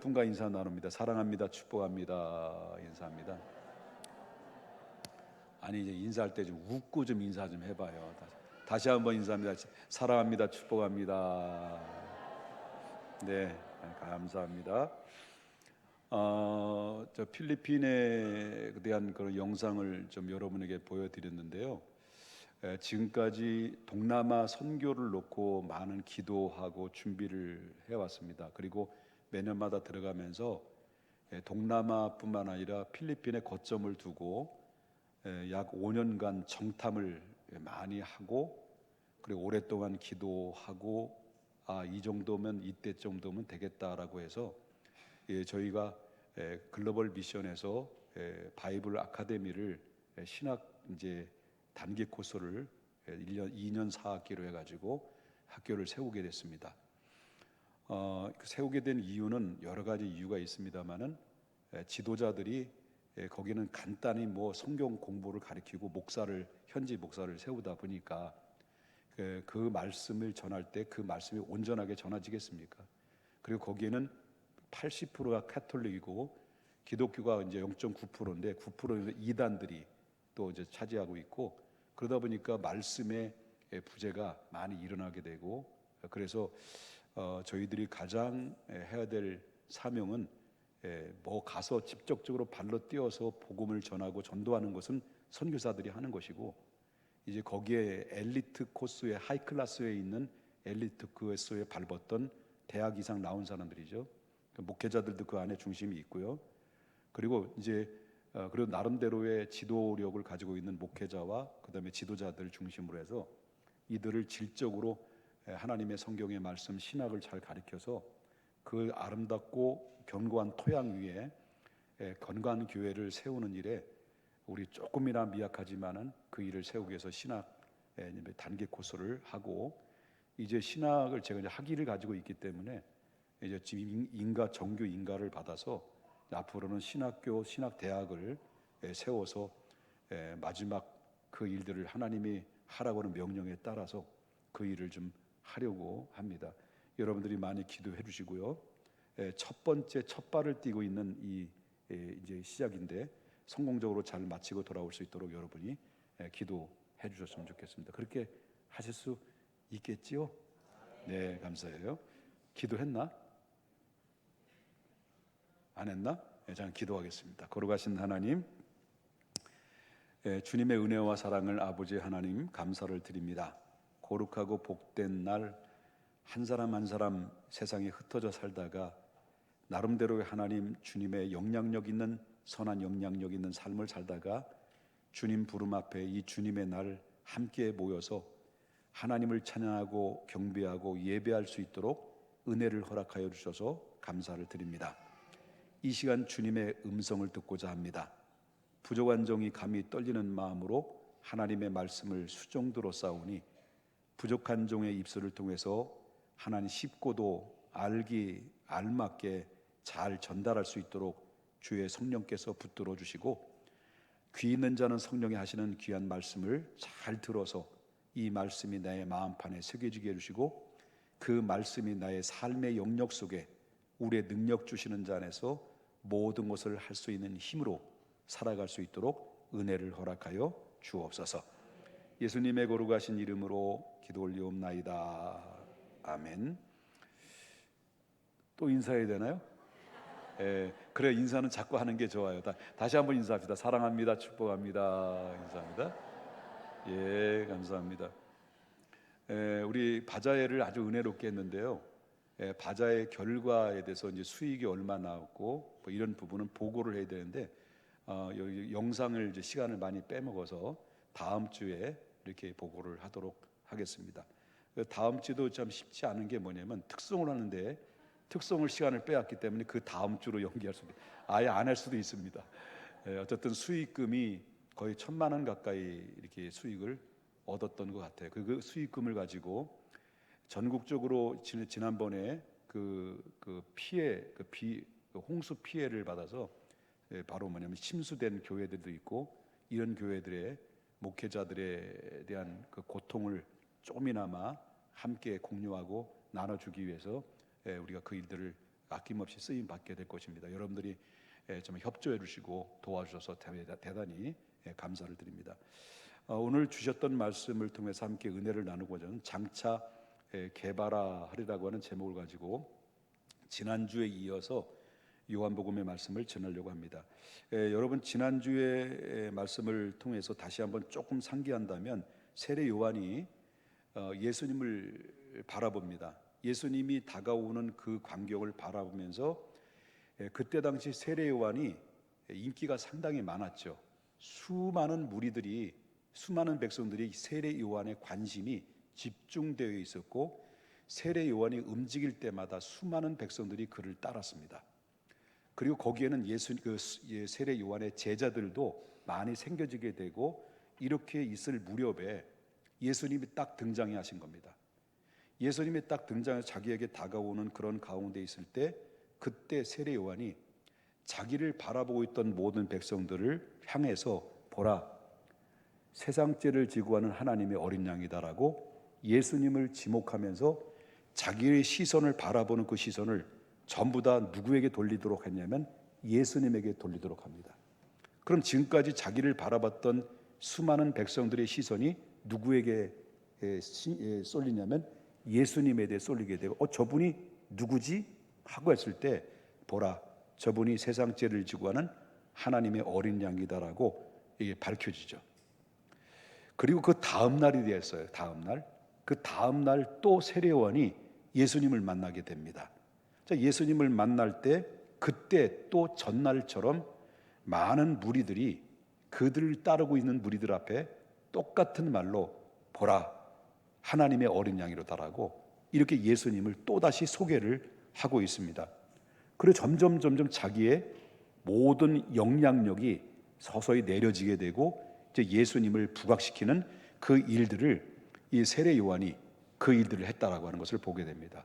분과 인사 나눕니다. 사랑합니다. 축복합니다. 인사합니다. 아니 이제 인사할 때 좀 웃고 좀 인사 좀 해봐요. 다시 한번 인사합니다. 사랑합니다. 축복합니다. 네, 감사합니다. 저 필리핀에 대한 그런 영상을 좀 여러분에게 보여드렸는데요. 지금까지 동남아 선교를 놓고 많은 기도하고 준비를 해왔습니다. 그리고 매년마다 들어가면서 동남아뿐만 아니라 필리핀에 거점을 두고 약 5년간 정탐을 많이 하고, 그리고 오랫동안 기도하고, 이 정도면 이때 정도면 되겠다라고 해서 저희가 글로벌 미션에서 바이블 아카데미를 신학 이제 단기 코스를 1년 2년 4학기로 해가지고 학교를 세우게 됐습니다. 세우게 된 이유는 여러 가지 이유가 있습니다만은 지도자들이 거기는 간단히 뭐 성경 공부를 가르치고 현지 목사를 세우다 보니까 그 말씀을 전할 때 그 말씀이 온전하게 전해지겠습니까? 그리고 거기에는 80%가 카톨릭이고 기독교가 이제 0.9%인데 9%는 이단들이 또 이제 차지하고 있고, 그러다 보니까 말씀의 부재가 많이 일어나게 되고, 그래서 저희들이 가장 해야 될 사명은 뭐 가서 직접적으로 발로 뛰어서 복음을 전하고 전도하는 것은 선교사들이 하는 것이고, 이제 거기에 엘리트 코스에 하이 클래스에 있는 엘리트 코스에 밟았던 대학 이상 나온 사람들이죠. 목회자들도 그 안에 중심이 있고요. 그리고 이제 그리고 나름대로의 지도력을 가지고 있는 목회자와 그다음에 지도자들 중심으로 해서 이들을 질적으로 하나님의 성경의 말씀 신학을 잘 가르쳐서 그 아름답고 견고한 토양 위에 건강한 교회를 세우는 일에 우리 조금이나 미약하지만은 그 일을 세우기 위해서 신학 단계 코스를 하고, 이제 신학을 제가 이제 학위를 가지고 있기 때문에 이제 지금 정규 인가를 받아서 앞으로는 신학교 신학대학을 세워서 마지막 그 일들을 하나님이 하라고 하는 명령에 따라서 그 일을 좀 하려고 합니다. 여러분들이 많이 기도해 주시고요. 첫 번째 첫 발을 띄고 있는 이 이제 시작인데 성공적으로 잘 마치고 돌아올 수 있도록 여러분이 기도해 주셨으면 좋겠습니다. 그렇게 하실 수 있겠지요? 네, 감사해요. 기도했나? 안 했나? 저는 기도하겠습니다. 거룩하신 하나님, 주님의 은혜와 사랑을 아버지 하나님 감사를 드립니다. 거룩하고 복된 날 한 사람 한 사람 세상에 흩어져 살다가 나름대로의 하나님 주님의 영향력 있는 선한 영향력 있는 삶을 살다가 주님 부름 앞에 이 주님의 날 함께 모여서 하나님을 찬양하고 경배하고 예배할 수 있도록 은혜를 허락하여 주셔서 감사를 드립니다. 이 시간 주님의 음성을 듣고자 합니다. 부족한 종이 감히 떨리는 마음으로 하나님의 말씀을 수종들어 싸우니 부족한 종의 입술을 통해서 하나님 쉽고도 알맞게 잘 전달할 수 있도록 주의 성령께서 붙들어 주시고, 귀 있는 자는 성령이 하시는 귀한 말씀을 잘 들어서 이 말씀이 나의 마음판에 새겨지게 해주시고, 그 말씀이 나의 삶의 영역 속에 우리의 능력 주시는 자 안에서 모든 것을 할 수 있는 힘으로 살아갈 수 있도록 은혜를 허락하여 주옵소서. 예수님의 거룩하신 이름으로 기도 올리옵나이다. 아멘. 또 인사해야 되나요? 그래, 인사는 자꾸 하는 게 좋아요. 다시 한번 인사합시다. 사랑합니다. 축복합니다. 인사합니다. 예, 감사합니다. 우리 바자회를 아주 은혜롭게 했는데요. 바자회 결과에 대해서 이제 수익이 얼마 나왔고 뭐 이런 부분은 보고를 해야 되는데 여기 영상을 이제 시간을 많이 빼먹어서 다음 주에 이렇게 보고를 하도록 하겠습니다. 다음 주도 참 쉽지 않은 게 뭐냐면 특송을 하는데 특송을 시간을 빼앗기 때문에 그 다음 주로 연기할 수도 아예 안 할 수도 있습니다. 어쨌든 수익금이 거의 1,000만 원 가까이 이렇게 수익을 얻었던 것 같아요. 그 수익금을 가지고 전국적으로 지난번에 그 홍수 피해를 받아서 바로 뭐냐면 침수된 교회들도 있고, 이런 교회들의 목회자들에 대한 그 고통을 조금이나마 함께 공유하고 나눠주기 위해서 우리가 그 일들을 아낌없이 쓰임 받게 될 것입니다. 여러분들이 좀 협조해 주시고 도와주셔서 대단히 감사를 드립니다. 오늘 주셨던 말씀을 통해서 함께 은혜를 나누고자 하는 장차 개발하리라고 하는 제목을 가지고 지난주에 이어서 요한복음의 말씀을 전하려고 합니다. 여러분, 지난주의 말씀을 통해서 다시 한번 조금 상기한다면 세례 요한이 예수님을 바라봅니다. 예수님이 다가오는 그 광경을 바라보면서 그때 당시 세례 요한이 인기가 상당히 많았죠. 수많은 무리들이, 수많은 백성들이 세례 요한의 관심이 집중되어 있었고, 세례 요한이 움직일 때마다 수많은 백성들이 그를 따랐습니다. 그리고 거기에는 세례 요한의 제자들도 많이 생겨지게 되고, 이렇게 있을 무렵에 예수님이 딱 등장해 하신 겁니다. 예수님이 딱 등장해서 자기에게 다가오는 그런 가운데 있을 때, 그때 세례 요한이 자기를 바라보고 있던 모든 백성들을 향해서 보라, 세상 죄를 지고 하는 하나님의 어린 양이다라고 예수님을 지목하면서 자기의 시선을 바라보는 그 시선을 전부 다 누구에게 돌리도록 했냐면 예수님에게 돌리도록 합니다. 그럼 지금까지 자기를 바라봤던 수많은 백성들의 시선이 누구에게 쏠리냐면 예수님에 대해 쏠리게 되고, 저분이 누구지? 하고 했을 때, 보라, 저분이 세상 죄를 지고 하는 하나님의 어린 양이다라고 이게 밝혀지죠. 그리고 그 다음 날이 되었어요. 그 다음 날 또 세례 요한이 예수님을 만나게 됩니다. 자, 예수님을 만날 때 그때 또 전날처럼 많은 무리들이 그들을 따르고 있는 무리들 앞에 똑같은 말로 보라, 하나님의 어린 양이로다라고 이렇게 예수님을 또다시 소개를 하고 있습니다. 그리고 점점 자기의 모든 영향력이 서서히 내려지게 되고, 이제 예수님을 부각시키는 그 일들을 이 세례 요한이 그 일들을 했다라고 하는 것을 보게 됩니다.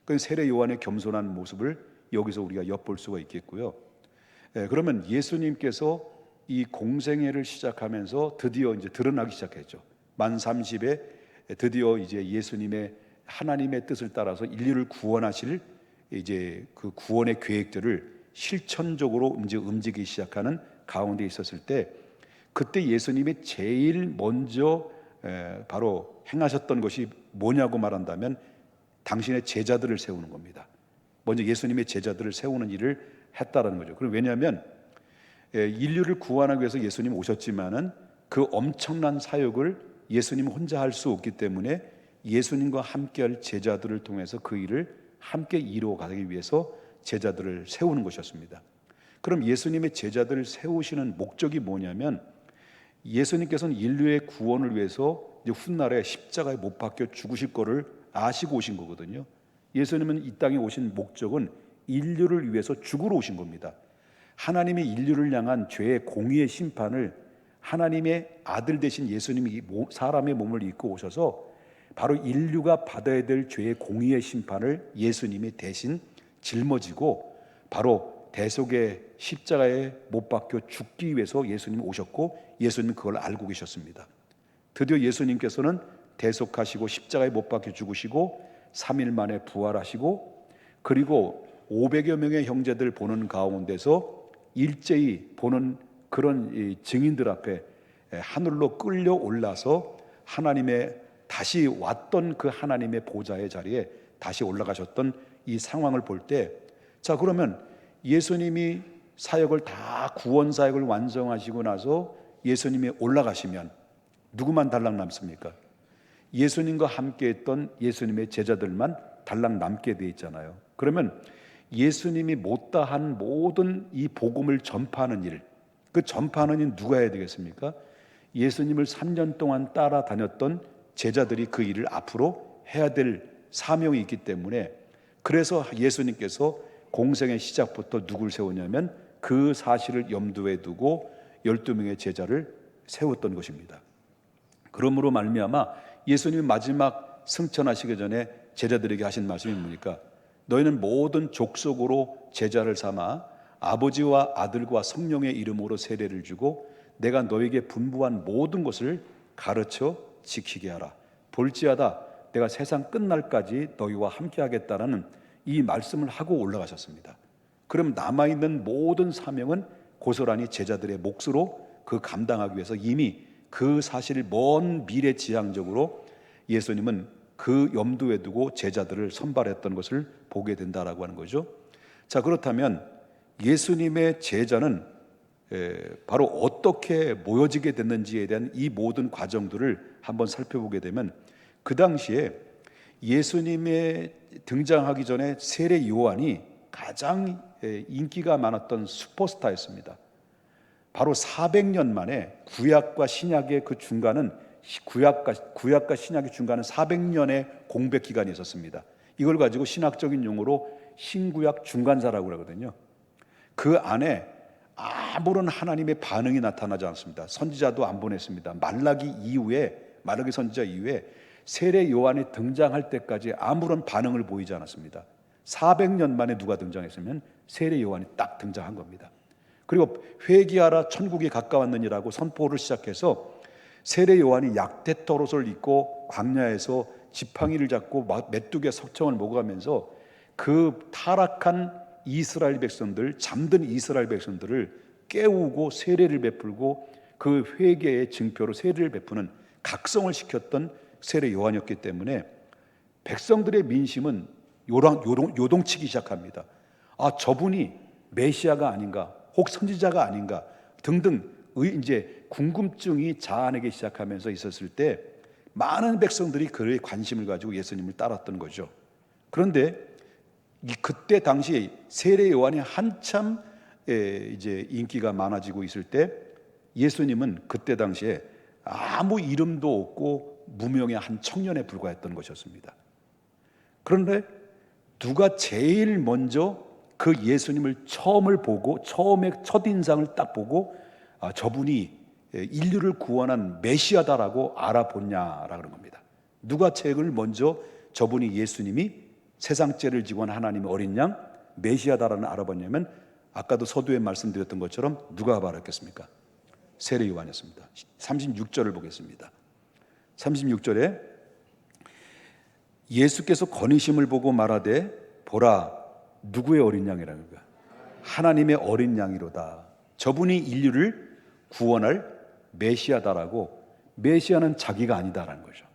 그 세례 요한의 겸손한 모습을 여기서 우리가 엿볼 수가 있겠고요. 그러면 예수님께서 이 공생애를 시작하면서 드디어 이제 드러나기 시작했죠. 만 30에 드디어 이제 예수님의 하나님의 뜻을 따라서 인류를 구원하실 이제 그 구원의 계획들을 실천적으로 이제 움직이기 시작하는 가운데 있었을 때, 그때 예수님이 제일 먼저 바로 행하셨던 것이 뭐냐고 말한다면 당신의 제자들을 세우는 겁니다. 먼저 예수님의 제자들을 세우는 일을 했다라는 거죠. 그럼 왜냐하면 인류를 구원하기 위해서 예수님 오셨지만은 그 엄청난 사역을 예수님 혼자 할 수 없기 때문에 예수님과 함께할 제자들을 통해서 그 일을 함께 이루어가기 위해서 제자들을 세우는 것이었습니다. 그럼 예수님의 제자들을 세우시는 목적이 뭐냐면, 예수님께서는 인류의 구원을 위해서 이제 훗날에 십자가에 못 박혀 죽으실 거를 아시고 오신 거거든요. 예수님은 이 땅에 오신 목적은 인류를 위해서 죽으러 오신 겁니다. 하나님의 인류를 향한 죄의 공의의 심판을 하나님의 아들 되신 예수님이 사람의 몸을 입고 오셔서 바로 인류가 받아야 될 죄의 공의의 심판을 예수님이 대신 짊어지고 바로 대속의 십자가에 못 박혀 죽기 위해서 예수님이 오셨고, 예수님은 그걸 알고 계셨습니다. 드디어 예수님께서는 대속하시고 십자가에 못 박혀 죽으시고 3일 만에 부활하시고, 그리고 500여 명의 형제들 보는 가운데서 일제히 보는 그런 증인들 앞에 하늘로 끌려 올라서 하나님의 다시 왔던 그 하나님의 보좌의 자리에 다시 올라가셨던 이 상황을 볼 때, 자, 그러면 예수님이 사역을 다 구원 사역을 완성하시고 나서 예수님이 올라가시면 누구만 달랑 남습니까? 예수님과 함께 했던 예수님의 제자들만 달랑 남게 돼 있잖아요. 그러면 예수님이 못다한 모든 이 복음을 전파하는 일, 그 전파하는 일 누가 해야 되겠습니까? 예수님을 3년 동안 따라다녔던 제자들이 그 일을 앞으로 해야 될 사명이 있기 때문에, 그래서 예수님께서 공생의 시작부터 누굴 세우냐면 그 사실을 염두에 두고 12명의 제자를 세웠던 것입니다. 그러므로 말미암아 예수님이 마지막 승천하시기 전에 제자들에게 하신 말씀이 뭡니까? 너희는 모든 족속으로 제자를 삼아 아버지와 아들과 성령의 이름으로 세례를 주고 내가 너에게 분부한 모든 것을 가르쳐 지키게 하라. 볼지어다 내가 세상 끝날까지 너희와 함께 하겠다라는 이 말씀을 하고 올라가셨습니다. 그럼 남아있는 모든 사명은 고스란히 제자들의 몫으로 그 감당하기 위해서 이미 그 사실을 먼 미래 지향적으로 예수님은 그 염두에 두고 제자들을 선발했던 것을 보게 된다라고 하는 거죠. 자, 그렇다면 예수님의 제자는 바로 어떻게 모여지게 됐는지에 대한 이 모든 과정들을 한번 살펴보게 되면, 그 당시에 예수님의 등장하기 전에 세례 요한이 가장 인기가 많았던 슈퍼스타였습니다. 바로 400년 만에 구약과 신약의 그 중간은 구약과 신약의 중간은 400년의 공백 기간이 있었습니다. 이걸 가지고 신학적인 용어로 신구약 중간사라고 그러거든요. 그 안에 아무런 하나님의 반응이 나타나지 않습니다. 선지자도 안 보냈습니다. 말라기 선지자 이후에 세례 요한이 등장할 때까지 아무런 반응을 보이지 않았습니다. 400년 만에 누가 등장했으면 세례 요한이 딱 등장한 겁니다. 그리고 회개하라 천국이 가까웠느니라고 선포를 시작해서 세례 요한이 약대토롯을 입고 광야에서 지팡이를 잡고 메뚜기의 석청을 먹어가면서 그 타락한 이스라엘 백성들, 잠든 이스라엘 백성들을 깨우고 세례를 베풀고 그 회개의 증표로 세례를 베푸는 각성을 시켰던 세례 요한이었기 때문에 백성들의 민심은 요동치기 시작합니다. 아, 저분이 메시아가 아닌가, 혹 선지자가 아닌가 등등 이제 궁금증이 자아내기 시작하면서 있었을 때 많은 백성들이 그의 관심을 가지고 예수님을 따랐던 거죠. 그런데 그때 당시 세례 요한이 한참 이제 인기가 많아지고 있을 때 예수님은 그때 당시에 아무 이름도 없고 무명의 한 청년에 불과했던 것이었습니다. 그런데 누가 제일 먼저 그 예수님을 처음에 첫인상을 딱 보고 저분이 인류를 구원한 메시아다라고 알아봤냐라고 하는 겁니다. 누가 제일 먼저 저분이 예수님이 세상죄를 지고 한 하나님의 어린 양 메시아다라는 알아봤냐면, 아까도 서두에 말씀드렸던 것처럼 누가 말했겠습니까? 세례 요한이었습니다. 36절을 보겠습니다. 36절에 예수께서 거니심을 보고 말하되 보라, 누구의 어린 양이라는 거야? 하나님의 어린 양이로다. 저분이 인류를 구원할 메시아다라고. 메시아는 자기가 아니다라는 거죠.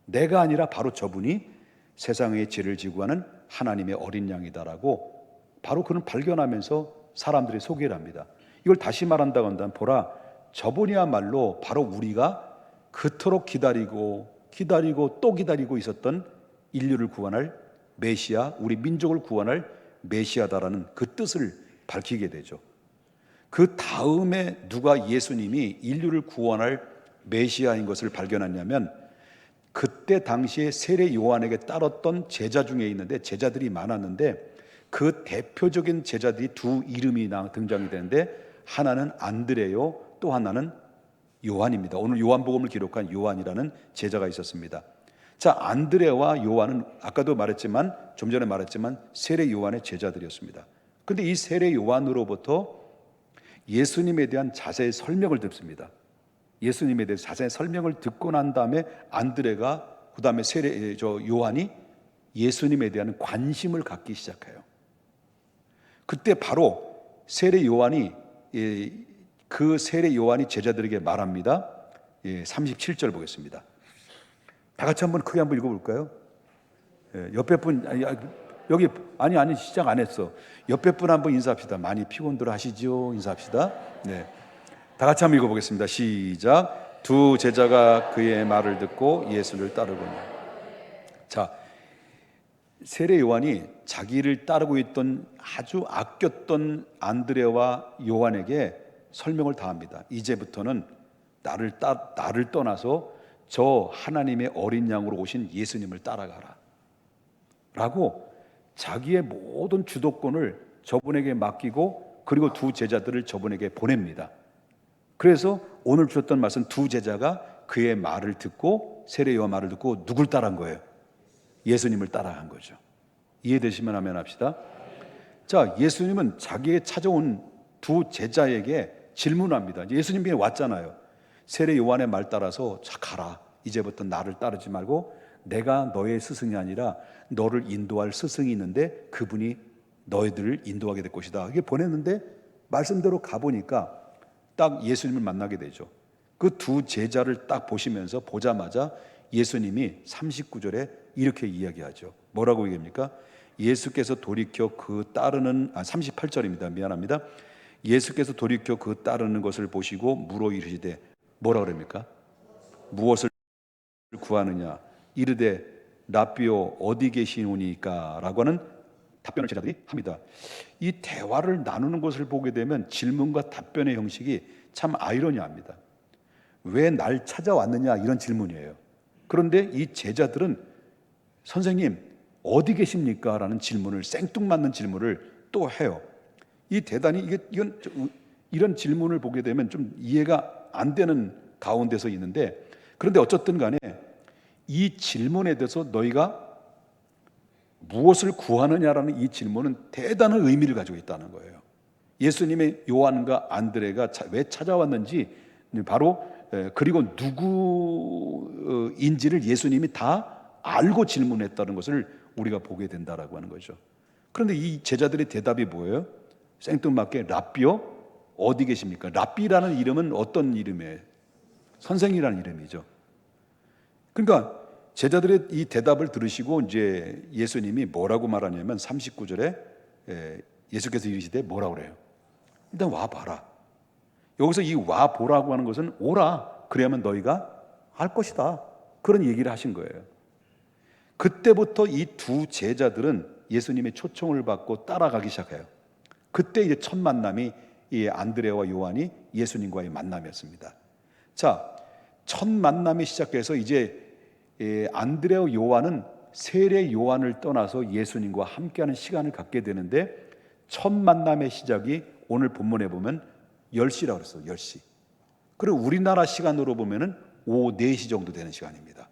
내가 아니라 바로 저분이 세상의 죄를 지고 하는 하나님의 어린 양이다라고 바로 그는 발견하면서 사람들이 소개를 합니다. 이걸 다시 말한다고 한다면, 보라, 저분이야말로 바로 우리가 그토록 기다리고 또 기다리고 있었던 인류를 구원할 메시아, 우리 민족을 구원할 메시아다라는 그 뜻을 밝히게 되죠. 그 다음에 누가 예수님이 인류를 구원할 메시아인 것을 발견하냐면, 그때 당시에 세례 요한에게 따랐던 제자 중에 있는데, 제자들이 많았는데 그 대표적인 제자들이 두 이름이 등장이 되는데, 하나는 안드레요, 또 하나는 요한입니다. 오늘 요한복음을 기록한 요한이라는 제자가 있었습니다. 자, 안드레와 요한은 아까도 말했지만, 좀 전에 말했지만 세례 요한의 제자들이었습니다. 그런데 이 세례 요한으로부터 예수님에 대한 자세히 설명을 듣습니다. 예수님에 대해서 자세히 설명을 듣고 난 다음에 안드레가, 그 다음에 요한이 예수님에 대한 관심을 갖기 시작해요. 그때 바로 세례 요한이 그 세례 요한이 제자들에게 말합니다. 37절 보겠습니다. 다 같이 한번 크게 한번 읽어볼까요? 옆에 분, 여기 아니 시작 안 했어. 옆에 분 한번 인사합시다. 많이 피곤들 하시죠? 인사합시다. 네, 다 같이 한번 읽어보겠습니다. 시작. 두 제자가 그의 말을 듣고 예수를 따르거늘. 자, 세례 요한이 자기를 따르고 있던 아주 아꼈던 안드레와 요한에게 설명을 다합니다. 이제부터는 나를 떠나서 저 하나님의 어린 양으로 오신 예수님을 따라가라 라고 자기의 모든 주도권을 저분에게 맡기고, 그리고 두 제자들을 저분에게 보냅니다. 그래서 오늘 주셨던 말씀, 두 제자가 그의 말을 듣고, 세례 요한 말을 듣고 누굴 따라한 거예요? 예수님을 따라간 거죠. 이해되시면 아멘 합시다. 자, 예수님은 자기에게 찾아온 두 제자에게 질문합니다. 예수님이 왔잖아요. 세례 요한의 말 따라서 자, 가라. 이제부터 나를 따르지 말고 내가 너의 스승이 아니라 너를 인도할 스승이 있는데 그분이 너희들을 인도하게 될 것이다. 이게 보냈는데 말씀대로 가보니까 딱 예수님을 만나게 되죠. 그 두 제자를 딱 보자마자 예수님이 39절에 이렇게 이야기하죠. 뭐라고 얘기합니까? 예수께서 돌이켜 그 따르는 38절입니다. 미안합니다. 예수께서 돌이켜 그 따르는 것을 보시고 물어 이르시되 뭐라 그럽니까? 무엇을 구하느냐? 이르되 라삐오 어디 계시오니까? 라고 하는 답변을 제자들이 합니다. 이 대화를 나누는 것을 보게 되면 질문과 답변의 형식이 참 아이러니합니다. 왜 날 찾아왔느냐? 이런 질문이에요. 그런데 이 제자들은 선생님 어디 계십니까? 라는 질문을, 생뚱맞는 질문을 또 해요. 이 대단히 이런 질문을 보게 되면 좀 이해가 안 되는 가운데서 있는데, 그런데 어쨌든 간에 이 질문에 대해서 너희가 무엇을 구하느냐라는 이 질문은 대단한 의미를 가지고 있다는 거예요. 예수님의 요한과 안드레가 왜 찾아왔는지, 바로 그리고 누구인지를 예수님이 다 알고 질문했다는 것을 우리가 보게 된다라고 하는 거죠. 그런데 이 제자들의 대답이 뭐예요? 생뚱맞게 라삐요? 어디 계십니까? 라삐라는 이름은 어떤 이름이에요? 선생이라는 이름이죠. 그러니까 제자들의 이 대답을 들으시고 이제 예수님이 뭐라고 말하냐면 39절에 예수께서 이르시되 뭐라고 그래요? 일단 와봐라. 여기서 이 와보라고 하는 것은 오라. 그래야만 너희가 알 것이다. 그런 얘기를 하신 거예요. 그때부터 이 두 제자들은 예수님의 초청을 받고 따라가기 시작해요. 그때 이제 첫 만남이 이 안드레와 요한이 예수님과의 만남이었습니다. 자, 첫 만남이 시작해서 이제 안드레와 요한은 세례 요한을 떠나서 예수님과 함께하는 시간을 갖게 되는데, 첫 만남의 시작이 오늘 본문에 보면 10시라고 그랬어요. 10시. 그리고 우리나라 시간으로 보면은 오후 4시 정도 되는 시간입니다.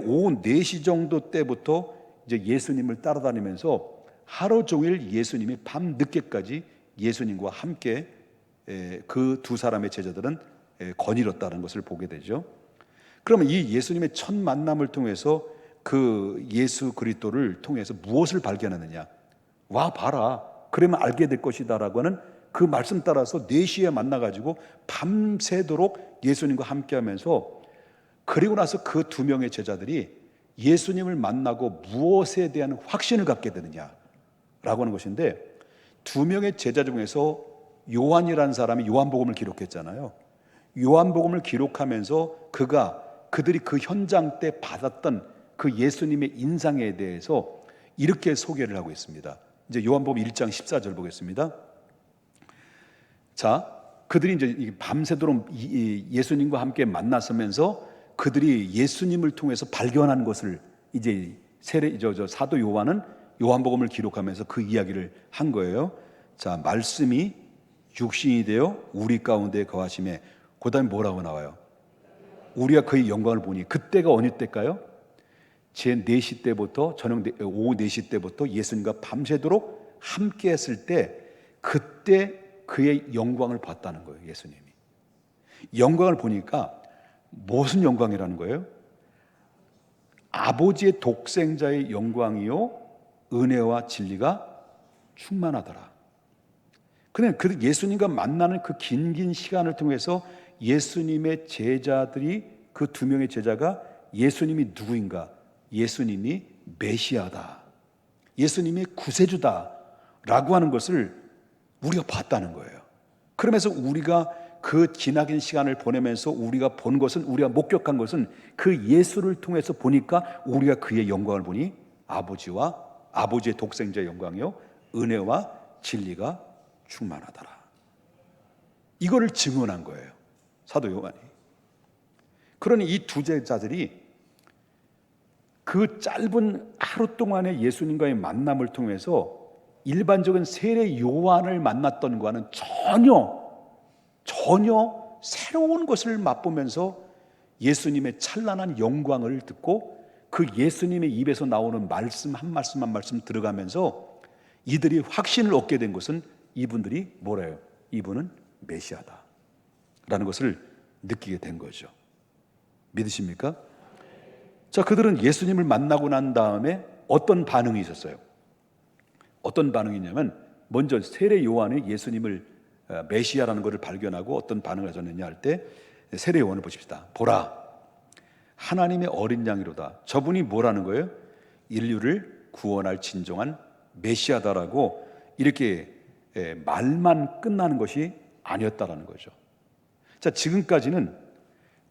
오후 4시 정도 때부터 이제 예수님을 따라다니면서 하루 종일 예수님이 밤 늦게까지 예수님과 함께 그 두 사람의 제자들은 거닐었다는 것을 보게 되죠. 그러면 이 예수님의 첫 만남을 통해서 그 예수 그리스도를 통해서 무엇을 발견하느냐? 와 봐라. 그러면 알게 될 것이다라고 하는 그 말씀 따라서 4시에 만나가지고 밤새도록 예수님과 함께하면서, 그리고 나서 그 두 명의 제자들이 예수님을 만나고 무엇에 대한 확신을 갖게 되느냐라고 하는 것인데, 두 명의 제자 중에서 요한이라는 사람이 요한복음을 기록했잖아요. 요한복음을 기록하면서 그들이 그 현장 때 받았던 그 예수님의 인상에 대해서 이렇게 소개를 하고 있습니다. 이제 요한복음 1장 14절 보겠습니다. 자, 그들이 이제 밤새도록 예수님과 함께 만났으면서 그들이 예수님을 통해서 발견한 것을 이제 사도 요한은 요한복음을 기록하면서 그 이야기를 한 거예요. 자, 말씀이 육신이 되어 우리 가운데 거하심에, 그 다음에 뭐라고 나와요? 우리가 그의 영광을 보니. 그때가 어느 때일까요? 제 4시 때부터 오후 4시 때부터 예수님과 밤새도록 함께 했을 때, 그때 그의 영광을 봤다는 거예요. 예수님이 영광을 보니까 무슨 영광이라는 거예요? 아버지의 독생자의 영광이요 은혜와 진리가 충만하더라. 그냥 그 예수님과 만나는 그 긴 시간을 통해서 예수님의 제자들이, 그 두 명의 제자가 예수님이 누구인가? 예수님이 메시아다, 예수님이 구세주다 라고 하는 것을 우리가 봤다는 거예요. 그러면서 우리가 그 지나긴 시간을 보내면서 우리가 본 것은, 우리가 목격한 것은 그 예수를 통해서 보니까 우리가 그의 영광을 보니 아버지의 독생자의 영광이요 은혜와 진리가 충만하더라. 이거를 증언한 거예요, 사도 요한이. 그러니 이 두 제자들이 그 짧은 하루 동안의 예수님과의 만남을 통해서 일반적인 세례 요한을 만났던 것과는 전혀 새로운 것을 맛보면서 예수님의 찬란한 영광을 듣고 그 예수님의 입에서 나오는 말씀 한 말씀 한 말씀 들어가면서 이들이 확신을 얻게 된 것은, 이분들이 뭐래요? 이분은 메시아다 라는 것을 느끼게 된 거죠. 믿으십니까? 자, 그들은 예수님을 만나고 난 다음에 어떤 반응이 있었어요? 어떤 반응이냐면, 먼저 세례 요한이 예수님을 메시아라는 것을 발견하고 어떤 반응을 하셨느냐 할 때, 세례 요한을 보십시다. 보라, 하나님의 어린 양이로다. 저분이 뭐라는 거예요? 인류를 구원할 진정한 메시아다라고, 이렇게 말만 끝나는 것이 아니었다라는 거죠. 자, 지금까지는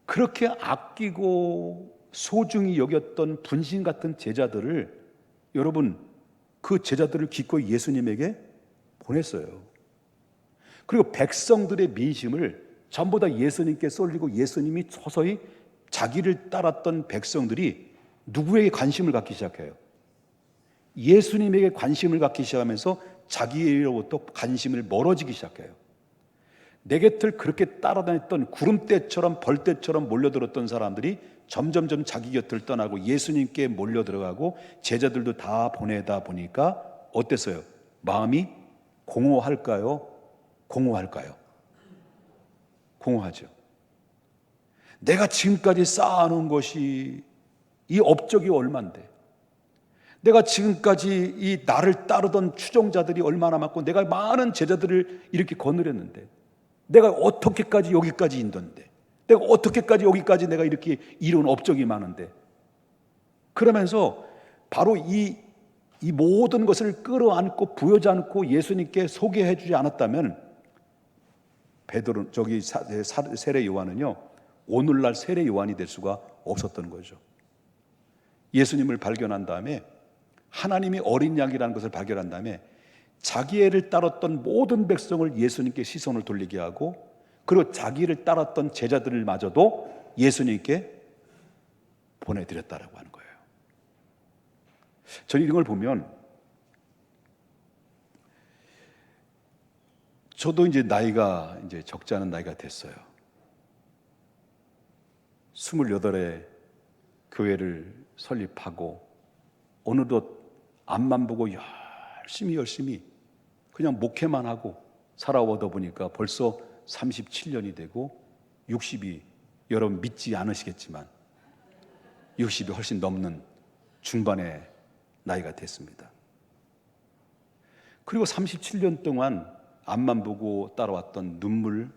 그렇게 아끼고 소중히 여겼던 분신 같은 제자들을, 여러분, 그 제자들을 기꺼이 예수님에게 보냈어요. 그리고 백성들의 민심을 전부 다 예수님께 쏠리고, 예수님이 서서히 자기를 따랐던 백성들이 누구에게 관심을 갖기 시작해요? 예수님에게 관심을 갖기 시작하면서 자기로부터 관심을 멀어지기 시작해요. 내 곁을 그렇게 따라다녔던 구름대처럼 벌떼처럼 몰려들었던 사람들이 점점점 자기 곁을 떠나고 예수님께 몰려들어가고, 제자들도 다 보내다 보니까 어땠어요? 마음이 공허할까요? 공허할까요? 공허하죠. 내가 지금까지 쌓아놓은 것이, 이 업적이 얼만데, 내가 지금까지 이 나를 따르던 추종자들이 얼마나 많고, 내가 많은 제자들을 이렇게 거느렸는데, 내가 어떻게까지 여기까지 인도인데, 내가 어떻게까지 여기까지 내가 이렇게 이룬 업적이 많은데, 그러면서 바로 이 모든 것을 끌어안고 부여잡고 예수님께 소개해 주지 않았다면, 베드로, 세례 요한은요, 오늘날 세례 요한이 될 수가 없었던 거죠. 예수님을 발견한 다음에, 하나님이 어린 양이라는 것을 발견한 다음에, 자기를 따랐던 모든 백성을 예수님께 시선을 돌리게 하고, 그리고 자기를 따랐던 제자들을 마저도 예수님께 보내드렸다라고 하는 거예요. 저는 이런 걸 보면, 저도 이제 나이가 이제 적지 않은 나이가 됐어요. 28에 교회를 설립하고, 어느덧 앞만 보고 열심히 그냥 목회만 하고 살아오다 보니까 벌써 37년이 되고, 60이, 여러분 믿지 않으시겠지만 60이 훨씬 넘는 중반의 나이가 됐습니다. 그리고 37년 동안 앞만 보고 따라왔던 눈물,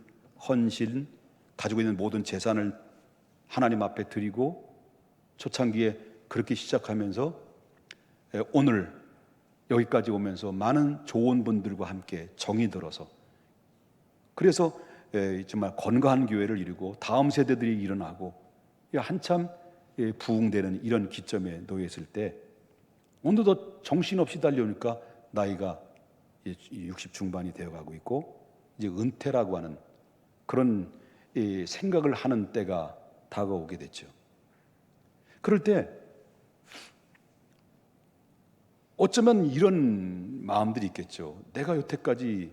헌신, 가지고 있는 모든 재산을 하나님 앞에 드리고, 초창기에 그렇게 시작하면서 오늘 여기까지 오면서 많은 좋은 분들과 함께 정이 들어서, 그래서 정말 건강한 교회를 이루고 다음 세대들이 일어나고 한참 부흥되는 이런 기점에 놓여 있을 때, 어느덧 정신없이 달려오니까 나이가 60 중반이 되어가고 있고, 이제 은퇴라고 하는 그런 생각을 하는 때가 다가오게 됐죠. 그럴 때 어쩌면 이런 마음들이 있겠죠. 내가 여태까지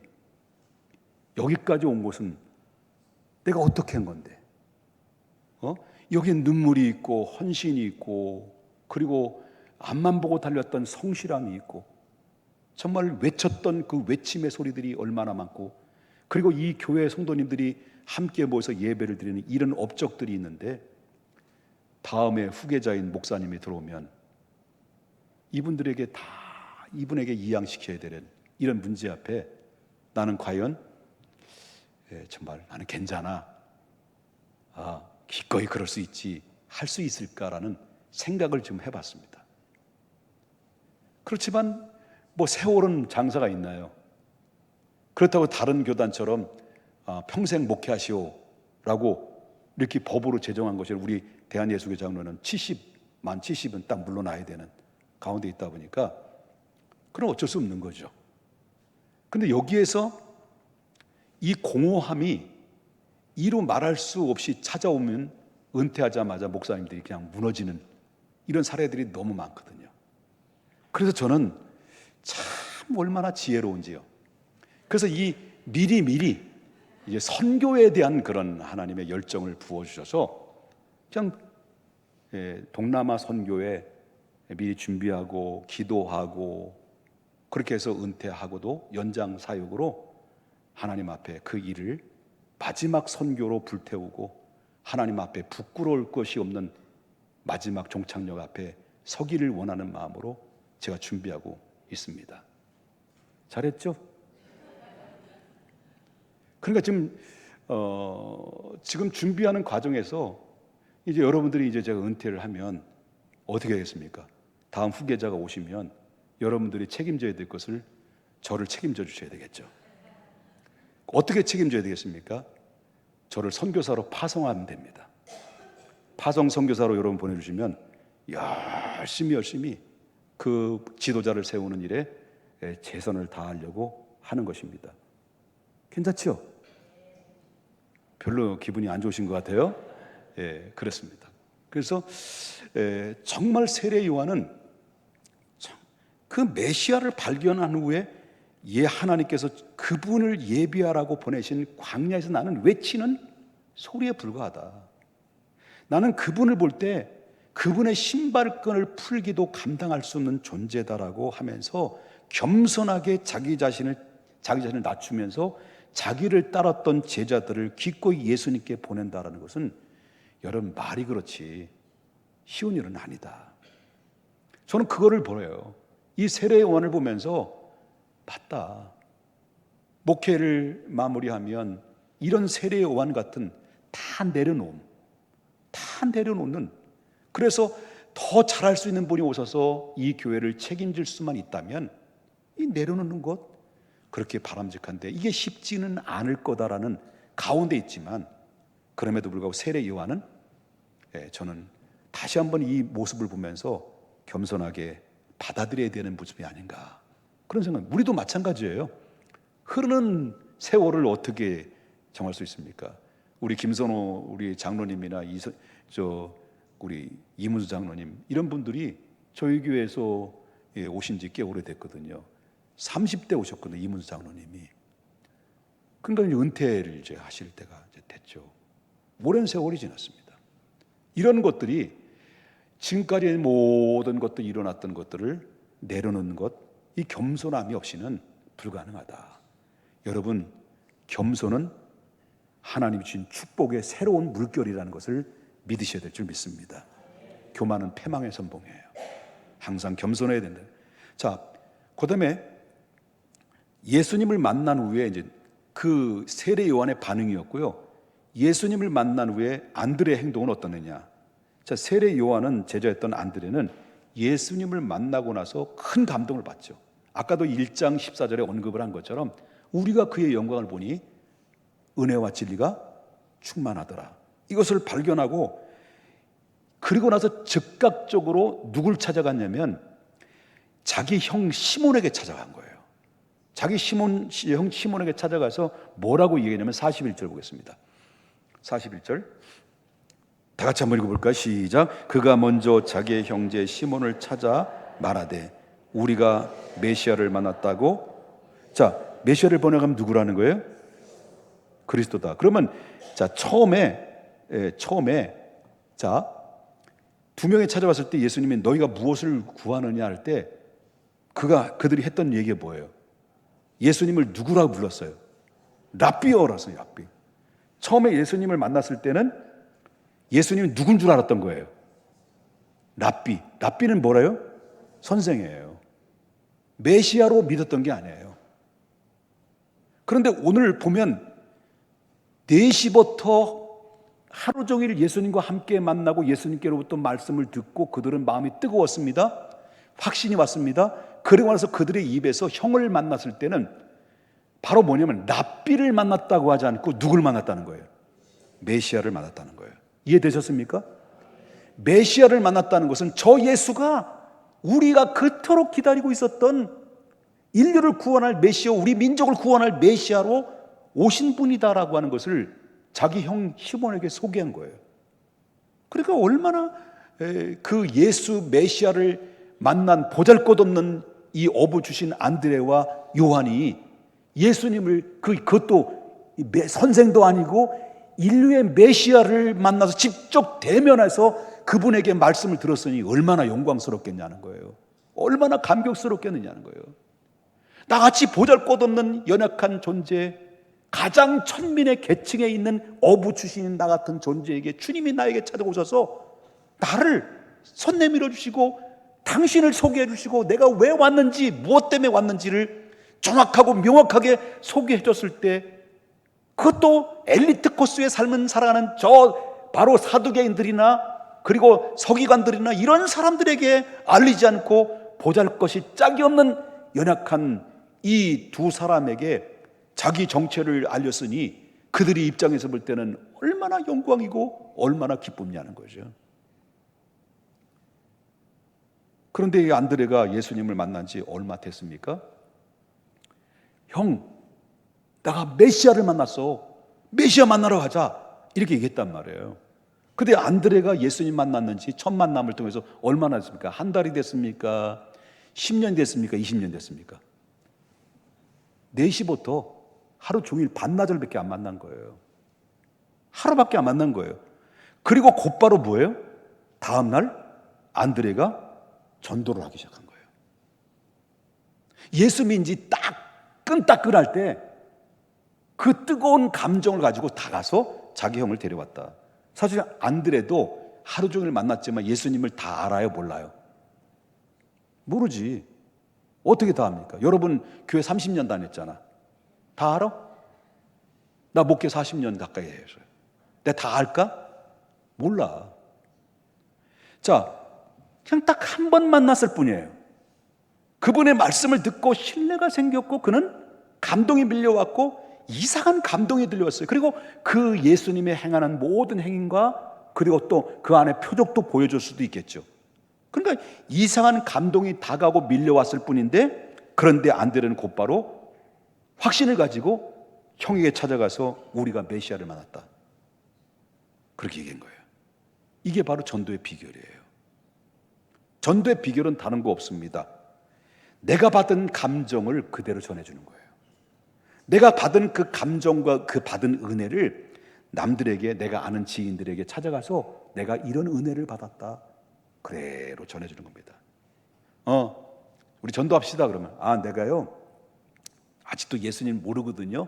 여기까지 온 것은 내가 어떻게 한 건데, 여기에 눈물이 있고 헌신이 있고, 그리고 앞만 보고 달렸던 성실함이 있고, 정말 외쳤던 그 외침의 소리들이 얼마나 많고, 그리고 이 교회 성도님들이 함께 모여서 예배를 드리는 이런 업적들이 있는데, 다음에 후계자인 목사님이 들어오면 이분들에게 다 이분에게 이양시켜야 되는 이런 문제 앞에 나는 과연 정말 나는 괜찮아, 기꺼이 그럴 수 있지, 할 수 있을까라는 생각을 좀 해봤습니다. 그렇지만 뭐 세월은 장사가 있나요? 그렇다고 다른 교단처럼 평생 목회하시오라고 이렇게 법으로 제정한 것이, 우리 대한예수교장로는 70은 딱 물러나야 되는 가운데 있다 보니까 그럼 어쩔 수 없는 거죠. 근데 여기에서 이 공허함이 이루 말할 수 없이 찾아오면 은퇴하자마자 목사님들이 그냥 무너지는 이런 사례들이 너무 많거든요. 그래서 저는 참 얼마나 지혜로운지요. 그래서 이 미리 이제 선교에 대한 그런 하나님의 열정을 부어주셔서, 그냥 동남아 선교에 미리 준비하고 기도하고, 그렇게 해서 은퇴하고도 연장 사역으로 하나님 앞에 그 일을 마지막 선교로 불태우고, 하나님 앞에 부끄러울 것이 없는 마지막 종착역 앞에 서기를 원하는 마음으로 제가 준비하고 있습니다. 잘했죠? 그러니까 지금 준비하는 과정에서 이제 여러분들이 이제 제가 은퇴를 하면 어떻게 하겠습니까? 다음 후계자가 오시면 여러분들이 책임져야 될 것을 저를 책임져 주셔야 되겠죠. 어떻게 책임져야 되겠습니까? 저를 선교사로 파송하면 됩니다. 파송 선교사로 여러분 보내주시면 열심히 그 지도자를 세우는 일에 최선을 다하려고 하는 것입니다. 괜찮죠? 별로 기분이 안 좋으신 것 같아요. 그렇습니다. 그래서 정말 세례 요한은 그 메시아를 발견한 후에 하나님께서 그분을 예비하라고 보내신 광야에서 나는 외치는 소리에 불과하다. 나는 그분을 볼 때 그분의 신발끈을 풀기도 감당할 수 없는 존재다라고 하면서 겸손하게 자기 자신을 낮추면서 자기를 따랐던 제자들을 기꺼이 예수님께 보낸다라는 것은 여러분 말이 그렇지 쉬운 일은 아니다. 저는 그거를 보여요. 이 세례 요한을 보면서 맞다. 목회를 마무리하면 이런 세례 요한 같은 다 내려놓는 그래서 더 잘할 수 있는 분이 오셔서 이 교회를 책임질 수만 있다면 이 내려놓는 것 그렇게 바람직한데 이게 쉽지는 않을 거다라는 가운데 있지만 그럼에도 불구하고 세례 요한은 저는 다시 한번 이 모습을 보면서 겸손하게 받아들여야 되는 모습이 아닌가 그런 생각. 우리도 마찬가지예요. 흐르는 세월을 어떻게 정할 수 있습니까? 우리 김선호 우리 장로님이나 우리 이문수 장로님 이런 분들이 저희 교회에서 오신 지 꽤 오래됐거든요. 30대 오셨거든요. 이문수 장로님이. 그러니까 은퇴를 이제 하실 때가 이제 됐죠. 오랜 세월이 지났습니다. 이런 것들이 지금까지 모든 것들이 일어났던 것들을 내려놓는 것, 이 겸손함이 없이는 불가능하다. 여러분, 겸손은 하나님이 주신 축복의 새로운 물결이라는 것을 믿으셔야 될 줄 믿습니다. 교만은 패망의 선봉이에요. 항상 겸손해야 된다. 자, 그다음에 예수님을 만난 후에 이제 그 세례 요한의 반응이었고요. 예수님을 만난 후에 안드레의 행동은 어떠느냐? 자, 세례 요한은 제자였던 안드레는 예수님을 만나고 나서 큰 감동을 받죠. 아까도 1장 14절에 언급을 한 것처럼 우리가 그의 영광을 보니 은혜와 진리가 충만하더라. 이것을 발견하고 그리고 나서 즉각적으로 누굴 찾아갔냐면 자기 형 시몬에게 찾아간 거예요. 자기 형 시몬에게 찾아가서 뭐라고 얘기했냐면 41절 보겠습니다. 41절 다 같이 한번 읽어볼까요? 시작. 그가 먼저 자기의 형제 시몬을 찾아 말하되 우리가 메시아를 만났다고. 자, 메시아를 번역하면 누구라는 거예요? 그리스도다. 그러면 자 처음에 두 명이 찾아왔을 때 예수님이 너희가 무엇을 구하느냐 할 때 그들이 했던 얘기가 뭐예요? 예수님을 누구라고 불렀어요? 랍비어라서 랍비. 처음에 예수님을 만났을 때는 예수님이 누군 줄 알았던 거예요. 랍비. 랍비는 뭐래요? 선생이에요. 메시아로 믿었던 게 아니에요. 그런데 오늘 보면 4시부터 하루 종일 예수님과 함께 만나고 예수님께로부터 말씀을 듣고 그들은 마음이 뜨거웠습니다. 확신이 왔습니다. 그리고 나서 그들의 입에서 형을 만났을 때는 바로 뭐냐면 랍비를 만났다고 하지 않고 누굴 만났다는 거예요? 메시아를 만났다는 거예요. 이해되셨습니까? 메시아를 만났다는 것은 저 예수가 우리가 그토록 기다리고 있었던 인류를 구원할 메시아, 우리 민족을 구원할 메시아로 오신 분이다라고 하는 것을 자기 형 시몬에게 소개한 거예요. 그러니까 얼마나 그 예수 메시아를 만난 보잘것없는 이 어부 주신 안드레와 요한이 예수님을 그것도 선생도 아니고 인류의 메시아를 만나서 직접 대면해서 그분에게 말씀을 들었으니 얼마나 영광스럽겠냐는 거예요. 얼마나 감격스럽겠느냐는 거예요. 나같이 보잘것없는 연약한 존재, 가장 천민의 계층에 있는 어부 출신인 나 같은 존재에게 주님이 나에게 찾아오셔서 나를 손 내밀어 주시고 당신을 소개해 주시고 내가 왜 왔는지 무엇 때문에 왔는지를 정확하고 명확하게 소개해 줬을 때, 그것도 엘리트 코스의 삶을 살아가는 저 바로 사두개인들이나 그리고 서기관들이나 이런 사람들에게 알리지 않고 보잘것이 짝이 없는 연약한 이 두 사람에게 자기 정체를 알렸으니 그들이 입장에서 볼 때는 얼마나 영광이고 얼마나 기쁨이냐는 거죠. 그런데 이 안드레가 예수님을 만난 지 얼마 됐습니까? 형, 내가 메시아를 만났어. 메시아 만나러 가자. 이렇게 얘기했단 말이에요. 근데 안드레가 예수님 만났는지 첫 만남을 통해서 얼마나 됐습니까? 한 달이 됐습니까? 10년 됐습니까? 20년 됐습니까? 4시부터 하루 종일 반나절밖에 안 만난 거예요. 하루밖에 안 만난 거예요. 그리고 곧바로 뭐예요? 다음날 안드레가 전도를 하기 시작한 거예요. 예수 믿은지 따끈따끈할 때 그 뜨거운 감정을 가지고 다가서 자기 형을 데려왔다. 사실 안드레도 하루 종일 만났지만 예수님을 다 알아요? 몰라요? 모르지. 어떻게 다 합니까? 여러분 교회 30년 다녔잖아. 다 알아? 나 목회 40년 가까이 했어요. 내가 다 알까? 몰라. 자, 그냥 딱 한 번 만났을 뿐이에요. 그분의 말씀을 듣고 신뢰가 생겼고 그는 감동이 밀려왔고 이상한 감동이 들려왔어요. 그리고 그 예수님의 행하는 모든 행인과 그리고 또 그 안에 표적도 보여줄 수도 있겠죠. 그러니까 이상한 감동이 다가오고 밀려왔을 뿐인데, 그런데 안드레는 곧바로 확신을 가지고 형에게 찾아가서 우리가 메시아를 만났다. 그렇게 얘기한 거예요. 이게 바로 전도의 비결이에요. 전도의 비결은 다른 거 없습니다. 내가 받은 감정을 그대로 전해주는 거예요. 내가 받은 그 감정과 그 받은 은혜를 남들에게, 내가 아는 지인들에게 찾아가서 내가 이런 은혜를 받았다, 그대로 전해주는 겁니다. 우리 전도합시다 그러면, 내가요 아직도 예수님 모르거든요.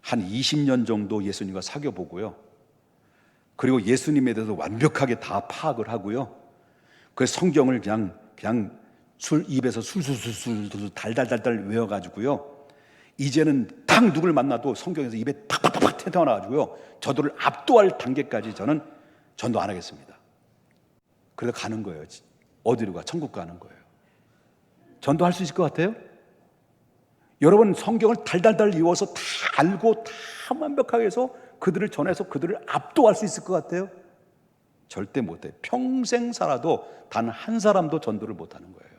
한 20년 정도 예수님과 사귀어보고요, 그리고 예수님에 대해서 완벽하게 다 파악을 하고요, 그 성경을 그냥 입에서 술술술술 달달달달 외워가지고요, 이제는 딱 누굴 만나도 성경에서 입에 팍팍팍 튀어나와가지고요, 저들을 압도할 단계까지 저는 전도 안 하겠습니다. 그래서 가는 거예요. 어디로 가? 천국 가는 거예요. 전도할 수 있을 것 같아요? 여러분 성경을 달달달 외워서 다 알고 다 완벽하게 해서 그들을 전해서 그들을 압도할 수 있을 것 같아요? 절대 못해요. 평생 살아도 단 한 사람도 전도를 못하는 거예요.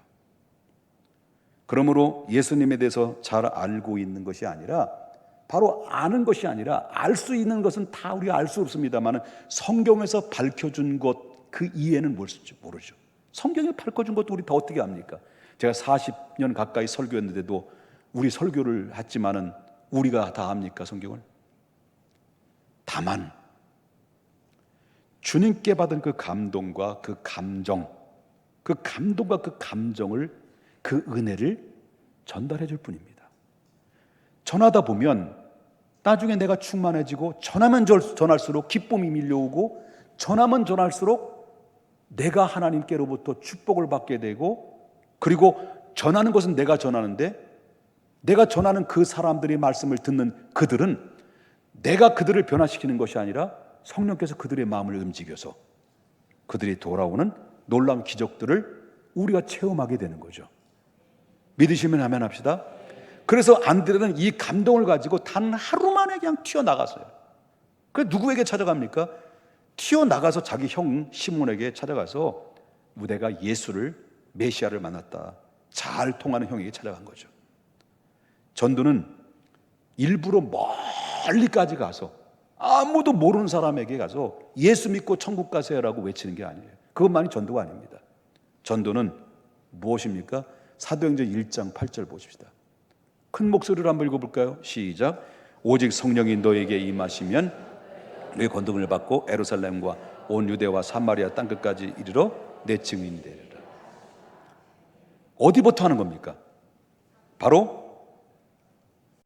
그러므로 예수님에 대해서 잘 알고 있는 것이 아니라, 바로 아는 것이 아니라, 알 수 있는 것은 다 우리가 알 수 없습니다만 성경에서 밝혀준 것 그 이해는 모르죠. 성경에 밝혀준 것도 우리 다 어떻게 압니까? 제가 40년 가까이 설교했는데도 우리 설교를 했지만은 우리가 다 압니까 성경을? 다만 주님께 받은 그 감동과 그 감정, 그 감동과 그 감정을, 그 은혜를 전달해 줄 뿐입니다. 전하다 보면 나중에 내가 충만해지고, 전하면 전할수록 기쁨이 밀려오고, 전하면 전할수록 내가 하나님께로부터 축복을 받게 되고, 그리고 전하는 것은 내가 전하는데, 내가 전하는 그 사람들이 말씀을 듣는 그들은 내가 그들을 변화시키는 것이 아니라 성령께서 그들의 마음을 움직여서 그들이 돌아오는 놀라운 기적들을 우리가 체험하게 되는 거죠. 믿으시면 아멘 합시다. 그래서 안드레는 이 감동을 가지고 단 하루 만에 그냥 튀어나갔어요. 그래서 누구에게 찾아갑니까? 튀어나가서 자기 형 시몬에게 찾아가서 내가 예수를, 메시아를 만났다, 잘 통하는 형에게 찾아간 거죠. 전도는 일부러 멀리까지 가서 아무도 모르는 사람에게 가서 예수 믿고 천국 가세요라고 외치는 게 아니에요. 그것만이 전도가 아닙니다. 전도는 무엇입니까? 사도행전 1장 8절 보십시다. 큰 목소리로 한번 읽어볼까요? 시작. 오직 성령이 너에게 임하시면 너의 권능을 받고 예루살렘과 온 유대와 사마리아 땅끝까지 이르러 내 증인이 되리라. 어디부터 하는 겁니까? 바로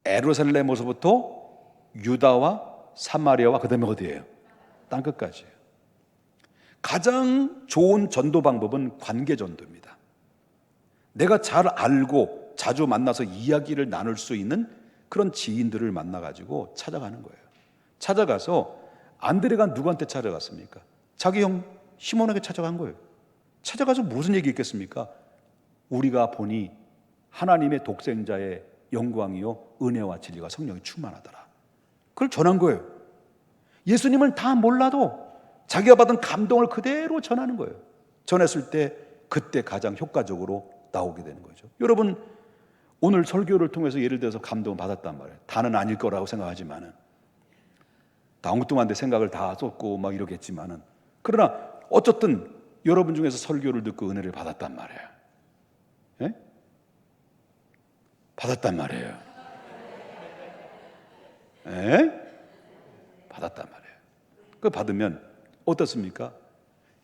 예루살렘에서부터 유다와 사마리아와 그 다음에 어디예요? 땅끝까지예요. 가장 좋은 전도 방법은 관계 전도입니다. 내가 잘 알고 자주 만나서 이야기를 나눌 수 있는 그런 지인들을 만나가지고 찾아가는 거예요. 찾아가서 안드레가 누구한테 찾아갔습니까? 자기 형 시몬에게 찾아간 거예요. 찾아가서 무슨 얘기 했겠습니까? 우리가 보니 하나님의 독생자의 영광이요 은혜와 진리가 성령이 충만하더라. 그걸 전한 거예요. 예수님은 다 몰라도 자기가 받은 감동을 그대로 전하는 거예요. 전했을 때 그때 가장 효과적으로 나오게 되는 거죠. 여러분, 오늘 설교를 통해서 예를 들어서 감동을 받았단 말이에요. 다는 아닐 거라고 생각하지만은, 다 엉뚱한데 생각을 다 쏟고 막 이러겠지만은, 그러나 어쨌든 여러분 중에서 설교를 듣고 은혜를 받았단 말이에요. 예? 받았단 말이에요. 예? 받았단 말이에요. 그 받으면 어떻습니까?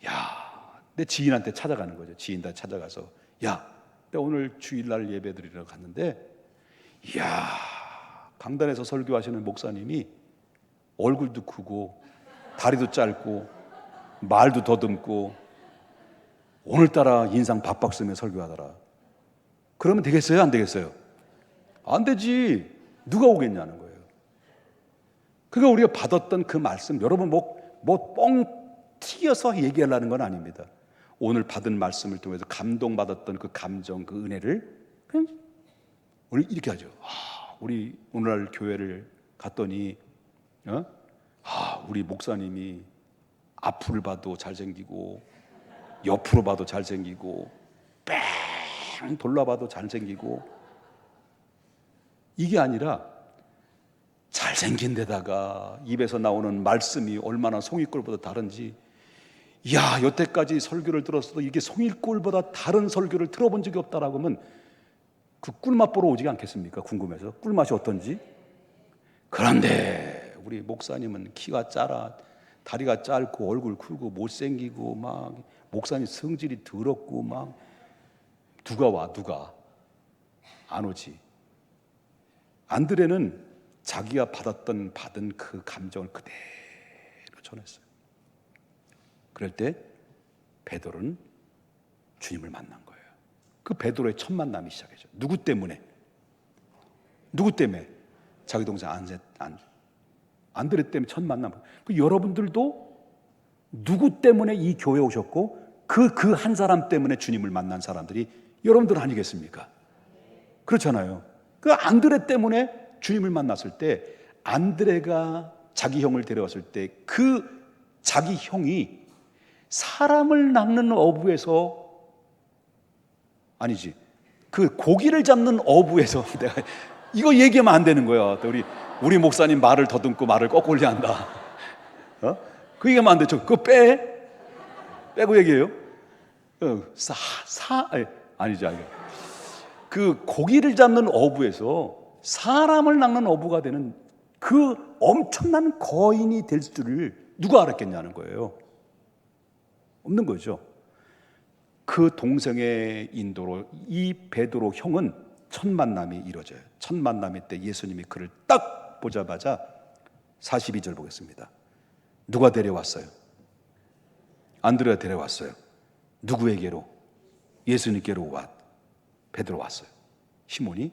야, 내 지인한테 찾아가는 거죠. 지인한테 찾아가서, 야, 내가 오늘 주일날 예배드리러 갔는데, 이야, 강단에서 설교하시는 목사님이 얼굴도 크고 다리도 짧고 말도 더듬고 오늘따라 인상 박박 쓰며 설교하더라. 그러면 되겠어요? 안 되겠어요? 안 되지. 누가 오겠냐는 거예요. 그러니까 우리가 받았던 그 말씀, 여러분 뻥 튀어서 얘기하려는 건 아닙니다. 오늘 받은 말씀을 통해서 감동받았던 그 감정, 그 은혜를 그냥 오늘 이렇게 하죠. 우리 오늘날 교회를 갔더니 우리 목사님이 앞을 봐도 잘생기고 옆으로 봐도 잘생기고 뺑 돌려봐도 잘생기고, 이게 아니라 잘생긴 데다가 입에서 나오는 말씀이 얼마나 송이꼴보다 다른지, 야, 여태까지 설교를 들었어도 이게 송이꼴보다 다른 설교를 들어본 적이 없다라고 하면 그 꿀맛 보러 오지 않겠습니까? 궁금해서 꿀맛이 어떤지. 그런데 우리 목사님은 키가 작아, 다리가 짧고 얼굴 크고 못생기고 막 목사님 성질이 더럽고 막 누가 안 오지. 안드레는 자기가 받은 그 감정을 그대로 전했어요. 그럴 때 베드로는 주님을 만난 거예요. 그 베드로의 첫 만남이 시작이죠. 누구 때문에? 자기 동생 안드레 때문에 첫 만남. 여러분들도 누구 때문에 이 교회에 오셨고 그 한 사람 때문에 주님을 만난 사람들이 여러분들 아니겠습니까? 그렇잖아요. 그 안드레 때문에 주님을 만났을 때, 안드레가 자기 형을 데려왔을 때 그 자기 형이 사람을 낚는 어부에서, 아니지, 그 고기를 잡는 어부에서 내가 이거 얘기하면 안 되는 거야. 우리 목사님 말을 더듬고 말을 거꾸로 한다. 그 얘기하면 안 되죠. 그거 빼고 얘기해요. 아니죠. 그 고기를 잡는 어부에서 사람을 낚는 어부가 되는 그 엄청난 거인이 될 줄을 누가 알았겠냐는 거예요. 없는 거죠. 그 동생의 인도로 이 베드로 형은 첫 만남이 이루어져요. 첫 만남일 때 예수님이 그를 딱 보자마자 42절 보겠습니다. 누가 데려왔어요? 안드레가 데려왔어요. 누구에게로? 예수님께로 베드로 왔어요. 시몬이.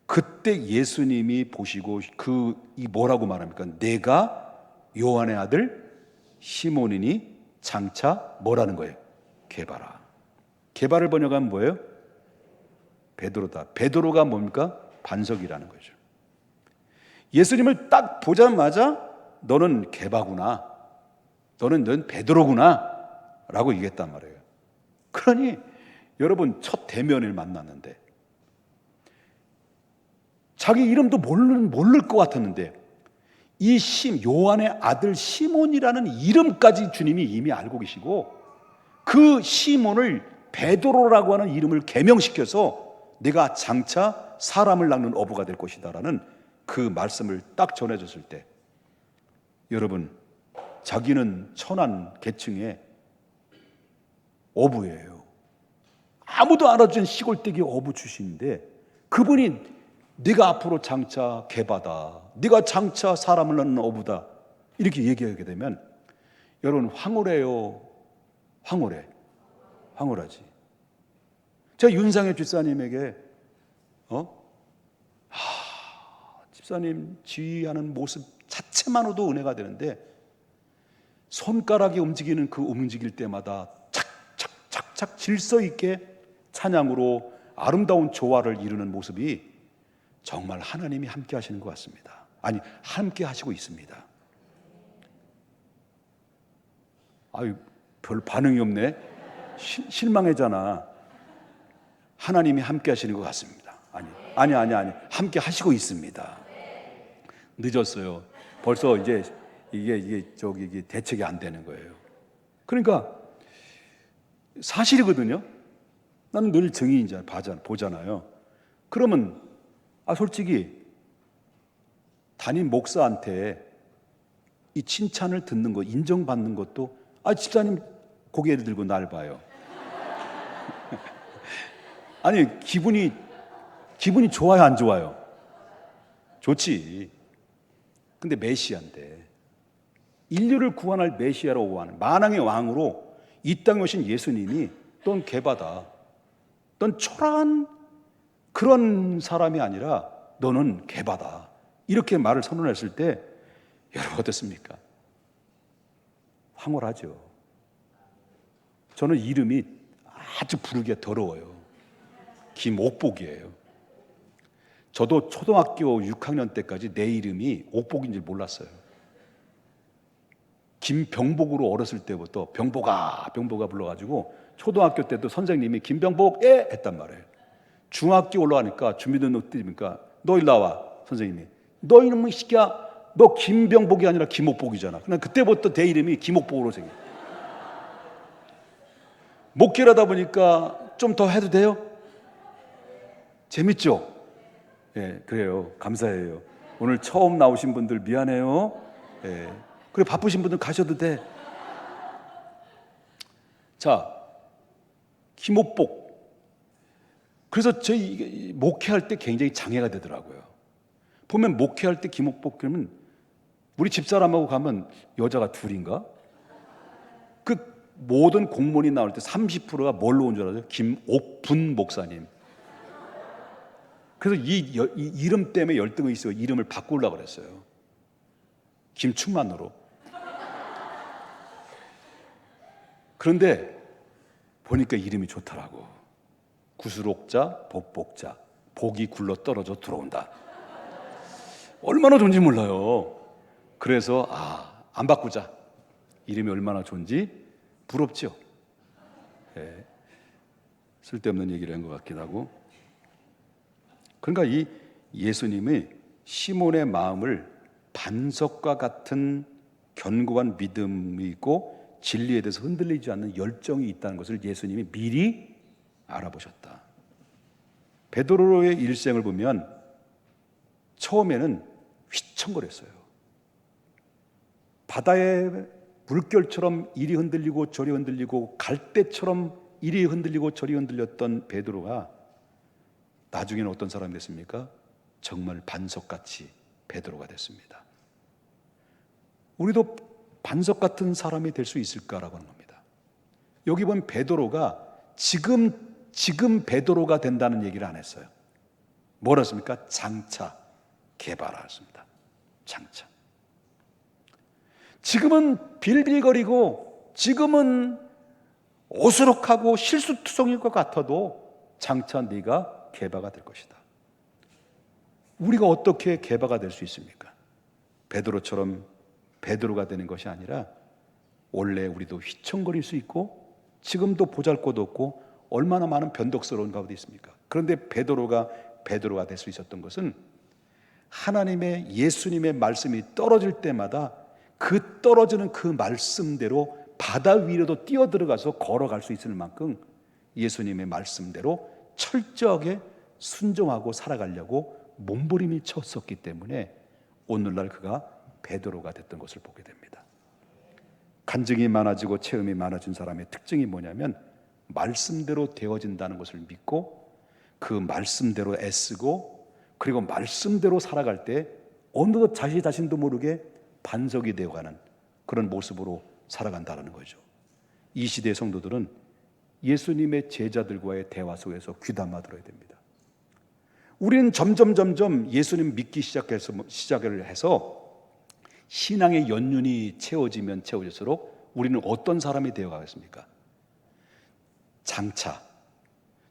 그때 예수님이 보시고 이 뭐라고 말합니까? 내가 요한의 아들 시몬이니 장차 뭐라는 거예요? 게바라. 게바를 번역하면 뭐예요? 베드로다. 베드로가 뭡니까? 반석이라는 거죠. 예수님을 딱 보자마자 너는 게바구나, 넌 베드로구나 라고 얘기했단 말이에요. 그러니 여러분, 첫 대면을 만났는데 자기 이름도 모를 것 같았는데 이 요한의 아들 시몬이라는 이름까지 주님이 이미 알고 계시고, 그 시몬을 베드로라고 하는 이름을 개명시켜서 내가 장차 사람을 낚는 어부가 될 것이다라는 그 말씀을 딱 전해줬을 때, 여러분, 자기는 천한 계층의 어부예요. 아무도 알아주는 시골댁의 어부 출신인데 그분이 네가 앞으로 장차 게바다, 네가 장차 사람을 낳는 어부다, 이렇게 얘기하게 되면 여러분, 황홀해요? 황홀하지. 제가 윤상현 집사님에게 집사님 지휘하는 모습 자체만으로도 은혜가 되는데, 손가락이 움직이는 그 움직일 때마다 착착착착 질서 있게 찬양으로 아름다운 조화를 이루는 모습이 정말 하나님이 함께 하시는 것 같습니다. 아니, 함께 하시고 있습니다. 아유, 별 반응이 없네. 실망했잖아. 하나님이 함께 하시는 것 같습니다. 아니, 함께 하시고 있습니다. 늦었어요. 벌써 이제 이게 대책이 안 되는 거예요. 그러니까 사실이거든요. 나는 늘 증인이잖아요. 보잖아요. 그러면 솔직히 담임 목사한테 이 칭찬을 듣는 거, 인정받는 것도 집사님 고개를 들고 날 봐요. 아니, 기분이 좋아요, 안 좋아요? 좋지. 근데 메시아인데, 인류를 구원할 메시아라고 하는 만왕의 왕으로 이 땅에 오신 예수님이 넌 개바다, 넌 초라한 그런 사람이 아니라 너는 개바다, 이렇게 말을 선언했을 때 여러분 어떻습니까? 황홀하죠. 저는 이름이 아주 부르기가 더러워요. 김옥복이에요. 저도 초등학교 6학년 때까지 내 이름이 옥복인 줄 몰랐어요. 김병복으로 어렸을 때부터 병복아 불러가지고 초등학교 때도 선생님이 김병복 했단 말이에요. 중학교 올라가니까 준비등록드리니까 너 일로 나와. 선생님이 너 이놈의 새끼야, 너 김병복이 아니라 김옥복이잖아. 그냥 그때부터 내 이름이 김옥복으로 생겨. 목회를 하다 보니까 좀 더 해도 돼요? 재밌죠? 예, 그래요. 감사해요. 오늘 처음 나오신 분들 미안해요. 예. 그래, 바쁘신 분들 가셔도 돼. 자, 김옥복. 그래서 저희 목회할 때 굉장히 장애가 되더라고요. 보면 목회할 때 김옥복 그러면 우리 집사람하고 가면 여자가 둘인가? 그 모든 공무원이 나올 때 30%가 뭘로 온 줄 알아요? 김옥분 목사님. 그래서 이 이름 때문에 열등이 있어요. 이름을 바꾸려고 그랬어요. 김충만으로. 그런데 보니까 이름이 좋더라고. 구슬옥자, 복복자, 복이 굴러 떨어져 들어온다. 얼마나 좋은지 몰라요. 그래서 안 바꾸자. 이름이 얼마나 좋은지 부럽죠. 네. 쓸데없는 얘기를 한 것 같기도 하고. 그러니까 이 예수님의 시몬의 마음을 반석과 같은 견고한 믿음이 있고 진리에 대해서 흔들리지 않는 열정이 있다는 것을 예수님이 미리 알아보셨다. 베드로의 일생을 보면 처음에는 휘청거렸어요. 바다의 물결처럼 이리 흔들리고 저리 흔들리고 갈대처럼 이리 흔들리고 저리 흔들렸던 베드로가 나중에는 어떤 사람이 됐습니까? 정말 반석같이 베드로가 됐습니다. 우리도 반석 같은 사람이 될 수 있을까라고 하는 겁니다. 여기 보면 베드로가 지금 베드로가 된다는 얘기를 안 했어요. 뭐라 했습니까? 장차 개발하였습니다. 장차. 지금은 빌빌거리고 지금은 오스룩하고 실수투성일 것 같아도 장차 네가 개바가 될 것이다. 우리가 어떻게 개바가 될 수 있습니까? 베드로처럼 베드로가 되는 것이 아니라 원래 우리도 휘청거릴 수 있고 지금도 보잘것없고 얼마나 많은 변덕스러운 가운데 있습니까? 그런데 베드로가 될 수 있었던 것은 하나님의 예수님의 말씀이 떨어질 때마다 그 떨어지는 그 말씀대로 바다 위로도 뛰어들어가서 걸어갈 수 있을 만큼 예수님의 말씀대로 철저하게 순종하고 살아가려고 몸부림을 쳤었기 때문에 오늘날 그가 베드로가 됐던 것을 보게 됩니다. 간증이 많아지고 체험이 많아진 사람의 특징이 뭐냐면 말씀대로 되어진다는 것을 믿고 그 말씀대로 애쓰고 그리고 말씀대로 살아갈 때 어느덧 자기 자신도 모르게 반석이 되어가는 그런 모습으로 살아간다는 거죠. 이 시대의 성도들은 예수님의 제자들과의 대화 속에서 귀담아 들어야 됩니다. 우리는 점점 예수님 믿기 시작을 해서 신앙의 연륜이 채워지면 채워질수록 우리는 어떤 사람이 되어가겠습니까? 장차,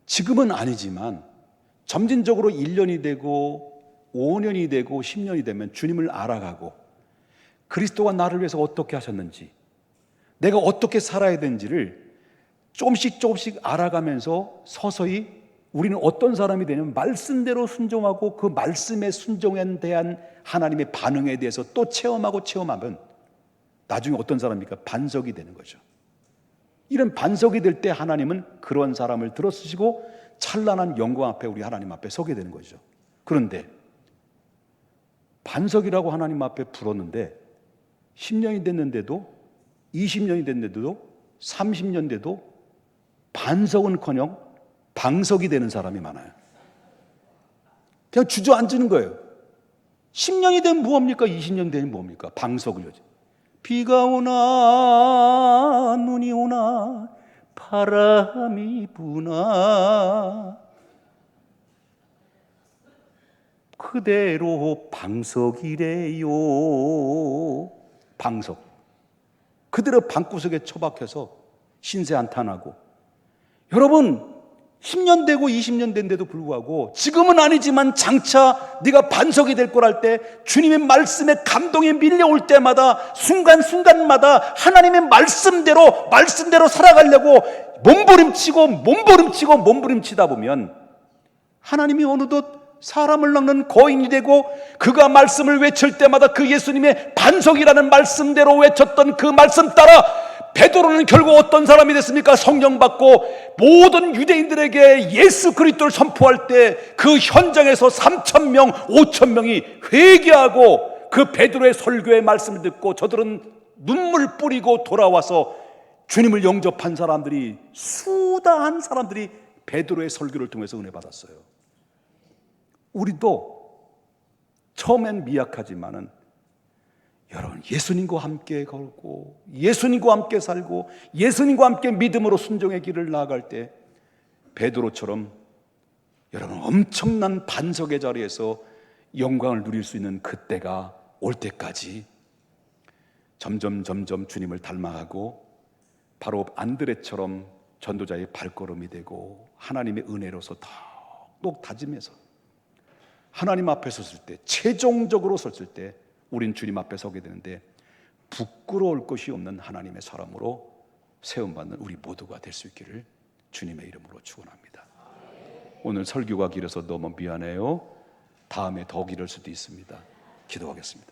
지금은 아니지만 점진적으로 1년이 되고 5년이 되고 10년이 되면 주님을 알아가고 그리스도가 나를 위해서 어떻게 하셨는지, 내가 어떻게 살아야 되는지를 조금씩 알아가면서 서서히 우리는 어떤 사람이 되냐면 말씀대로 순종하고 그 말씀의 순종에 대한 하나님의 반응에 대해서 또 체험하면 나중에 어떤 사람입니까? 반석이 되는 거죠. 이런 반석이 될 때 하나님은 그런 사람을 들어쓰시고 찬란한 영광 앞에 우리 하나님 앞에 서게 되는 거죠. 그런데 반석이라고 하나님 앞에 불었는데 10년이 됐는데도 20년이 됐는데도 30년 돼도 반석은커녕 방석이 되는 사람이 많아요. 그냥 주저앉는 거예요. 10년이 되면 뭐합니까? 20년 되면 뭐합니까? 방석을 여지. 비가 오나 눈이 오나 바람이 부나 그대로 방석이래요. 방석. 그대로 방구석에 처박혀서 신세한탄하고, 여러분 10년 되고 20년 된데도 불구하고 지금은 아니지만 장차 네가 반석이 될 거랄 때 주님의 말씀에 감동이 밀려올 때마다 순간순간마다 하나님의 말씀대로 살아가려고 몸부림치다 보면 하나님이 어느덧 사람을 낚는 거인이 되고, 그가 말씀을 외칠 때마다 그 예수님의 반석이라는 말씀대로 외쳤던 그 말씀 따라 베드로는 결국 어떤 사람이 됐습니까? 성령 받고 모든 유대인들에게 예수 그리스도를 선포할 때 그 현장에서 3,000명, 5,000명이 회개하고 그 베드로의 설교의 말씀을 듣고 저들은 눈물 뿌리고 돌아와서 주님을 영접한 사람들이, 수다한 사람들이 베드로의 설교를 통해서 은혜 받았어요. 우리도 처음엔 미약하지만은 여러분, 예수님과 함께 걸고 예수님과 함께 살고 예수님과 함께 믿음으로 순종의 길을 나아갈 때 베드로처럼 여러분 엄청난 반석의 자리에서 영광을 누릴 수 있는 그때가 올 때까지 점점 주님을 닮아가고 바로 안드레처럼 전도자의 발걸음이 되고 하나님의 은혜로서 더욱 다짐해서 하나님 앞에 섰을 때, 최종적으로 섰을 때 우린 주님 앞에 서게 되는데 부끄러울 것이 없는 하나님의 사람으로 세움받는 우리 모두가 될 수 있기를 주님의 이름으로 축원합니다. 오늘 설교가 길어서 너무 미안해요. 다음에 더 길을 수도 있습니다. 기도하겠습니다.